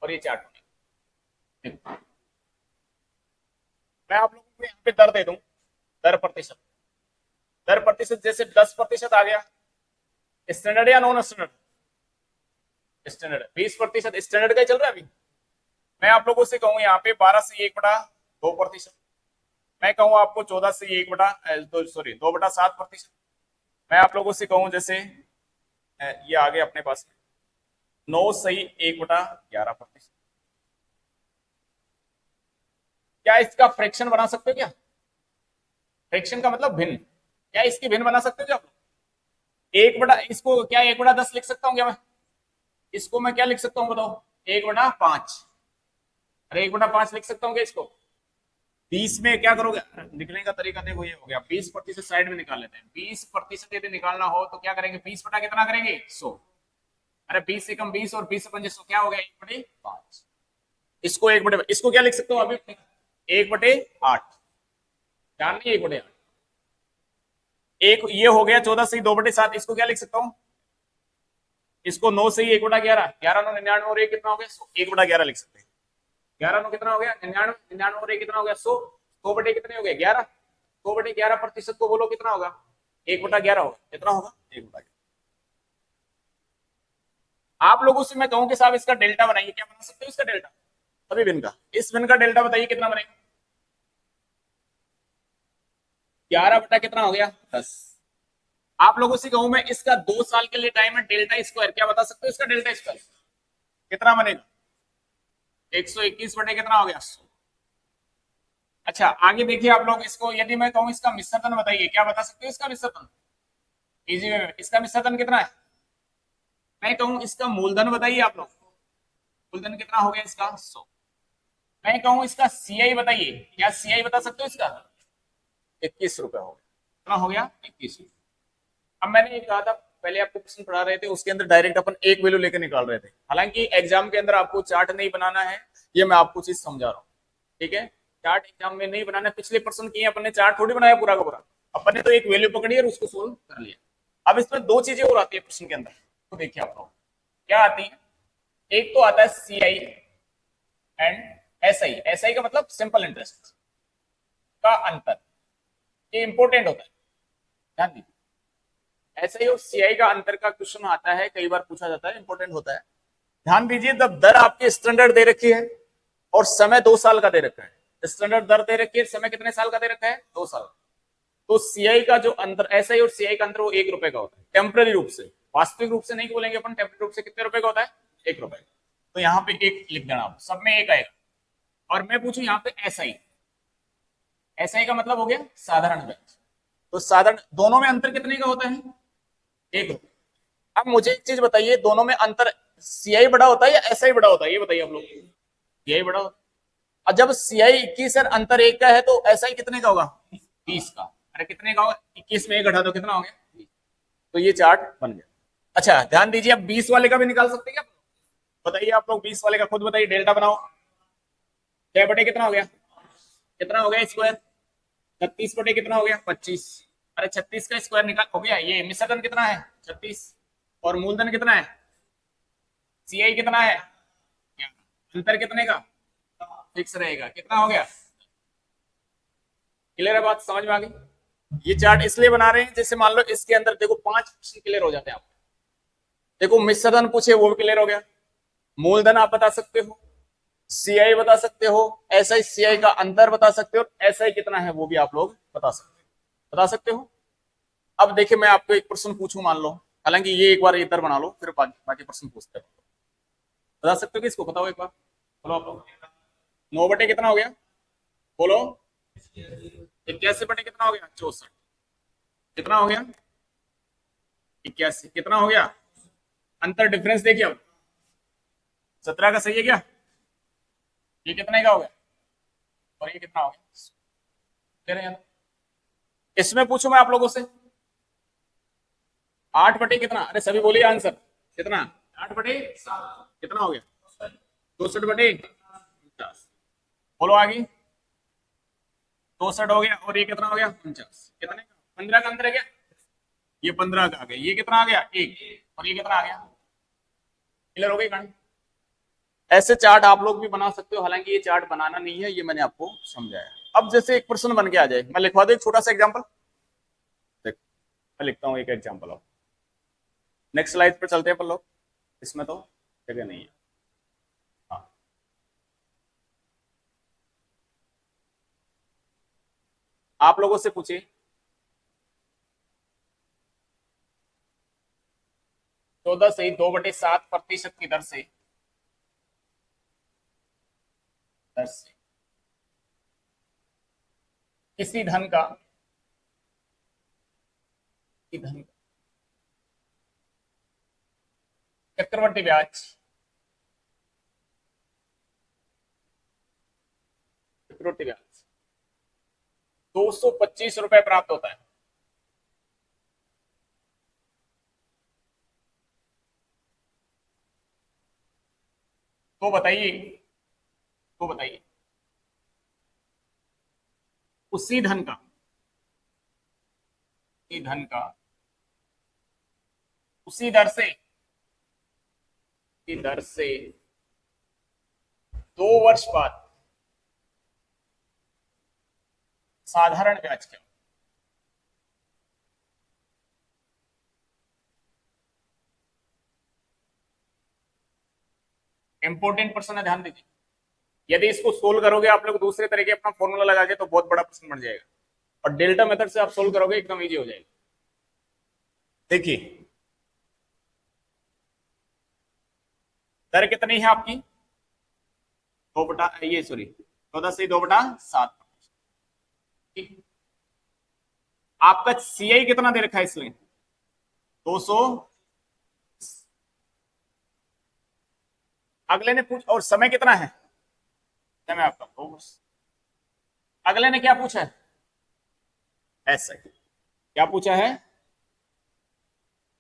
और ये चार्ट बनेगा। मैं आप लोगों को यहाँ पे दर दे दूं, दर प्रतिशत। दर प्रतिशत जैसे 10% आ गया, स्टैंडर्ड या नॉन स्टैंडर्ड? स्टैंडर्ड। 20% स्टैंडर्ड का ही चल रहा है अभी। मैं आप लोगों से कहूँ यहाँ पे 12 से 1/2%। मैं कहूँ आपको 14 से 2/7%। मैं आप लोगों से कहूँ जैसे ये आ गया अपने पास में 9 से 1/11%। क्या इसका फ्रैक्शन बना सकते हो क्या? फ्रैक्शन का मतलब भिन्न, क्या इसकी भिन्न बना सकते हो क्या आप? इसको क्या 1/10 लिख सकता हूँ क्या मैं? इसको मैं क्या लिख सकता हूँ बताओ? 1/5। अरे 1/5 लिख सकता हूँ क्या इसको? 20 में क्या करोगे? निकलने का तरीका देखो, ये हो गया 20% साइड में निकाल लेते हैं। 20% यदि निकालना हो तो क्या करेंगे? 20 बटा कितना करेंगे? 100। अरे 20 से कम 20 और 20 से 5 क्या हो गया? 1/5। इसको 1/, इसको क्या लिख सकता हूँ अभी? 1/8। ध्यान नहीं, 1/8। एक ये हो गया 14 से 2/7। इसको क्या लिख सकता हूँ? इसको 9 से 1/11, 11 9 99 और 1 कितना हो गया? 1/11 लिख सकते हैं। 11 नो कितना हो गया 99, 99 और ये कितना हो गया 100, 100 बटे कितने हो गए 11, 100 बटे 11% को बोलो कितना होगा 1/11 होगा, कितना होगा 1/11। आप लोगों से मैं कहूं कि साहब इसका डेल्टा बनाइए, क्या बना सकते हो इसका डेल्टा, सभी बिन का, इस बिन का डेल्टा बताइए कितना बनेगा, 11 बटा कितना हो गया 10। आप लोगों से कहूं मैं इसका 2 साल के लिए टाइम है, डेल्टा स्क्वायर क्या बता सकते हो इसका डेल्टा स्क्वायर कितना बनेगा, 121 बटे कितना हो गया 100। अच्छा आगे देखिए आप लोग, इसको यदि मैं कहूं इसका मिश्रतन बताइए, क्या बता सकते हो इसका मिश्रतन, इजी वे में इसका मिश्रतन कितना है, मैं कहूं इसका मूलधन बताइए आप लोग, मूलधन कितना हो गया इसका 100। मैं कहूं इसका सीआई बताइए, क्या सीआई बता सकते हो इसका, 21 रुपए हो गया, कितना हो गया 21 रुपए। अब मैंने ये कहा था पहले आपको प्रश्न पढ़ा रहे थे उसके अंदर डायरेक्ट अपन एक वैल्यू लेकर निकाल रहे थे, हालांकि एग्जाम के अंदर आपको चार्ट नहीं बनाना है, ये मैं आपको चीज समझा रहा हूँ, ठीक है। चार्ट एग्जाम में नहीं बनाना, पिछले प्रश्न किए अपन ने चार्ट थोड़ी बनाया पूरा का पूरा, अपन ने तो एक वैल्यू पकड़ी और उसको सोल्व कर लिया। अब इसमें दो चीजें और आती है प्रश्न के अंदर, तो देखिए आप लोग क्या आती है, एक तो आता है C I and S I, S I का मतलब सिंपल इंटरेस्ट का अंतर, ये इंपॉर्टेंट होता है, ध्यान दीजिए। एस आई और सी आई का अंतर का क्वेश्चन आता है, कई बार पूछा जाता है, इंपॉर्टेंट होता है। ध्यान दीजिए, जब दर आपकी स्टैंडर्ड दे रखी है और समय 2 साल का दे रखा है, स्टैंडर्ड दर दे रखी है, समय कितने साल का दे रखा है 2 साल, तो सीआई का जो अंतर, एसआई और सीआई का अंतर वो 1 रुपए का होता है टेम्पररी रूप से, वास्तविक रूप से नहीं बोलेंगे अपन, टेम्पररी रूप से कितने रुपए का होता है 1 रुपए। तो यहाँ पे एक लिख देना आप, सब में एक आएगा। और मैं पूछूं यहाँ पे एसआई, एसआई का मतलब हो गया साधारण ब्याज, तो साधारण दोनों में अंतर कितने का होता है 1 रुपए। अब मुझे एक चीज बताइए, दोनों में अंतर सीआई बड़ा होता है या एसआई बड़ा होता है, ये बताइए आप लोग, सीआई बड़ा होता है। और जब सीआई 21 और अंतर 1 का है तो एसआई कितने का होगा 30 का, अरे कितने का होगा 21 में 1 घटा दो कितना हो गया 20। तो ये चार्ट बन गया। अच्छा ध्यान दीजिए, अब 20 वाले का भी निकाल सकते हैं क्या, बताइए आप लोग 20 वाले का खुद बताइए, डेल्टा बनाओ, 6 बटे कितना हो गया, कितना हो गया स्क्वायर, 36 बटे कितना हो गया 25, अरे 36 का स्क्वायर निकाल हो गया, ये मिश्रधन कितना है 36 और मूलधन कितना है, सीआई कितना है, अंतर कितने का फिक्स रहेगा, कितना हो गया, क्लियर है बात, समझ में आ गई। ये चार्ट इसलिए बना रहे हैं जैसे मान लो इसके अंदर देखो 5 प्रश्न क्लियर हो जाते हैं आप, देखो मिश्रधन पूछे वो भी क्लियर हो गया, मूलधन आप बता सकते हो, सीआई बता सकते हो, एसआई सीआई का अंतर बता सकते हो, एसआई कितना है वो भी आप लोग बता सकते हो। अब देखिए मैं आपको एक प्रश्न पूछूं, मान लो, हालांकि ये एक बार इधर बना लो फिर बाकी प्रश्न पूछते हैं, बता सकते हो कि इसको बताओ एक बार, बोलो आप लोग, 9 बटे कितना हो गया बोलो, 81 बटे कितना हो गया 64, कितना हो गया 81, कितना हो गया अंतर, डिफरेंस देखिए अब 17 का सही है क्या, ये कितने का हो गया और ये कितना हो गया, इसमें पूछू मैं आप लोगों से 8 बटे कितना, अरे सभी बोलिए आंसर कितना, 8 बटे कितना हो गया 64 बटे 50, बोलो आगे 64 हो गया और ये कितना हो गया 49, कितने का 15 का अंतर है क्या, ये 15 का आ गया, ये कितना आ गया 1 और ये कितना आ गया, क्लियर हो गई गणित। ऐसे चार्ट आप लोग भी बना सकते हो, हालांकि ये चार्ट बनाना नहीं है, ये मैंने आपको समझाया। अब जैसे एक प्रश्न बन के आ जाए, मैं लिखवा दू एक छोटा सा एग्जाम्पल, मैं लिखता हूँ एक एग्जाम्पल, अब नेक्स्ट स्लाइड पर चलते हैं अपन लोग, इसमें तो जगह नहीं है। हाँ आप लोगों से पूछे 14 से 2/7% की दर से किसी धन का चक्रवर्ती ब्याज, चक्रवर्ती ब्याज 225 रुपए प्राप्त होता है, तो बताइए, तो बताइए उसी धन का, उसी धन का उसी दर से 2 वर्ष बाद साधारण ब्याज क्या? इंपॉर्टेंट प्रश्न है, ध्यान दीजिए। यदि इसको सोल्व करोगे आप लोग दूसरे तरीके अपना फॉर्मूला लगा के तो बहुत बड़ा प्रश्न बन जाएगा, और डेल्टा मेथड से आप सोल्व करोगे एकदम इजी हो जाएगा। देखिए दर कितनी है आपकी? 14 आपका सीआई कितना दे रखा है इसमें? 200। अगले ने पूछ, और समय कितना है? समय आपका 2 वर्ष। अगले ने क्या पूछा है? ऐसा ही क्या पूछा है,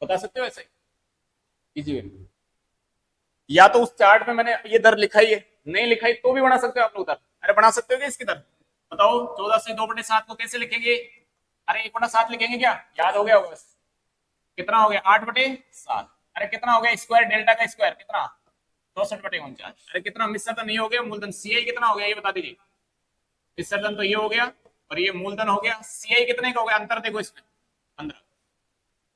बता सकते हो? ऐसा ही इजी वे, या तो उस चार्ट में मैंने ये दर लिखाई है, नहीं लिखाई तो भी बना सकते हो आप लोग दर। अरे बना सकते हो क्या इसकी दर? बताओ 14 से 2/7 को कैसे लिखेंगे? अरे 1/7 लिखेंगे क्या? याद हो गया होगा? कितना हो गया? 8/7। अरे कितना हो गया स्क्वायर, डेल्टा का स्क्वायर कितना? 64/49। अरे कितना मिश्रधन नहीं हो गया? मूलधन सीआई कितना हो गया ये बता दीजिए। मिश्रधन तो ये हो गया और ये मूलधन हो गया। सीआई कितने का हो गया? अंतर देखो इसमें 15।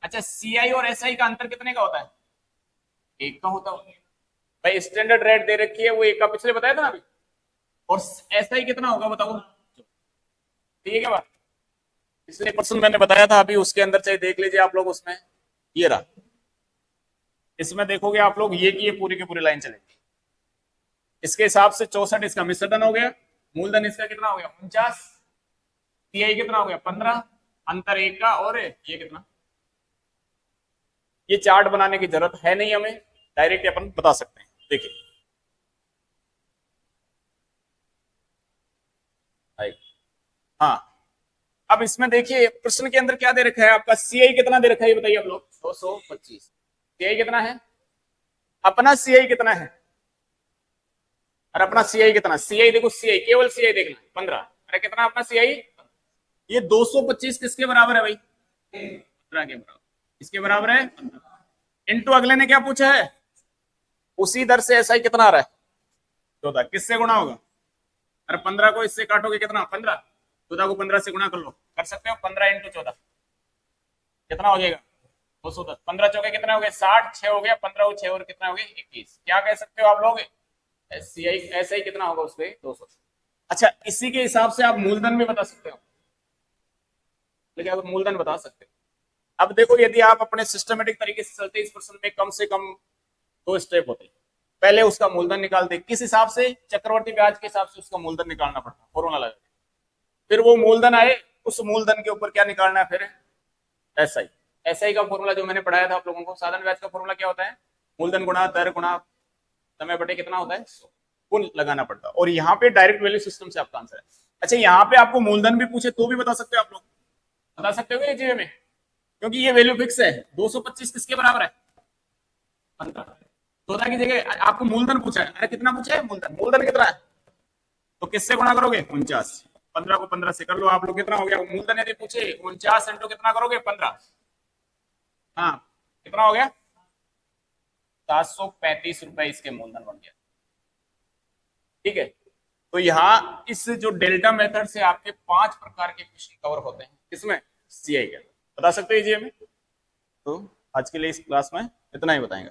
अच्छा सीआई और एसआई का अंतर कितने का होता है? 1 का होता है भाई। स्टैंडर्ड रेट दे रखी है वो 1 का, पिछले बताया था ना अभी। और एसआई कितना होगा बताओ? ठीक है बात, पिछले पर्सन मैंने बताया था अभी, उसके अंदर चाहे देख लीजिए आप लोग। उसमें ये रहा, इसमें देखोगे आप लोग ये की ये पूरी की पूरी लाइन चलेगी। इसके हिसाब से 64 इसका मिश्रधन हो गया, मूलधन इसका कितना हो गया? 49, सीआई कितना हो गया? 15, अंतर 1 का, और ये कितना? ये चार्ट बनाने की जरूरत है नहीं हमें, डायरेक्ट अपन बता सकते हैं। देखिए हाँ, अब इसमें देखिए प्रश्न के अंदर क्या दे रखा है आपका? सीआई कितना दे रखा है ये बताइए आप लोग? 225। सीआई कितना है? अपना सीआई कितना है? और अपना सीआई कितना? सीआई देखो, सीआई केवल सीआई देखना 15। अरे कितना अपना सीआई? ये 225 किसके बराबर है भाई? 15 के बराबर। इसके बराबर है 15। इंटू अगले ने क्या पूछा है? उसी दर से एसआई कितना आ रहा है? 14। किससे गुणा होगा? अरे 15 को इससे काटोगे कितना? 15। 14 को 15 से गुणा कर लो, कर सकते हो? 15 × 14 कितना हो जाएगा? 210। 15 चौके कितना हो गए? 60। 6 हो गया, 15 और 6 और कितना हो गए? 21। क्या कह सकते हो आप लोग? सीआई ऐसा ही कितना होगा उस पर? 200। अच्छा इसी के हिसाब से आप मूलधन भी बता सकते हो, लेकिन आप मूलधन बता सकते हो। अब देखो यदि आप अपने सिस्टमेटिक तरीके से चलते इस प्रश्न में कम से कम 2 स्टेप होते। पहले उसका मूलधन निकालते, किस हिसाब से? चक्रवर्ती ब्याज के हिसाब से उसका मूलधन निकालना पड़ता, फॉर्मूला लगा। फिर वो मूलधन आए, उस मूलधन के ऊपर क्या निकालना है? फिर एसआई। एसआई का फॉर्मूला जो मैंने पढ़ाया था आप लोगों को, साधारण ब्याज का फॉर्मूला क्या होता है? मूलधन गुणा दर गुणा समय बटे कितना होता है? कुल लगाना पड़ता है। और यहाँ पे डायरेक्ट वैल्यू सिस्टम से आपका आंसर है। अच्छा यहाँ पे आपको मूलधन भी पूछे तो भी बता सकते हो आप लोग? बता सकते हो ये जीवे में, क्योंकि ये वैल्यू फिक्स है। 225 किसके बराबर है? 15। 14 की जगह आपको मूलधन पूछा है। अरे कितना पूछा है? मूलधन। मूलधन कितना है? तो किससे गुणा करोगे? 49। 15 को 15 से कर लो आप लोग, कितना हो गया? मूलधन यदि पूछे 49 इंटू कितना करोगे? 15। हाँ कितना हो गया? 735 रुपए इसके मूलधन बन गया। ठीक है, तो यहाँ इस जो डेल्टा मेथड से आपके 5 प्रकार के क्वेश्चन कवर होते हैं। किसमें? सीआई के। बता सकते हैं जी हमें। तो आज के लिए इस क्लास में इतना ही बताएंगे।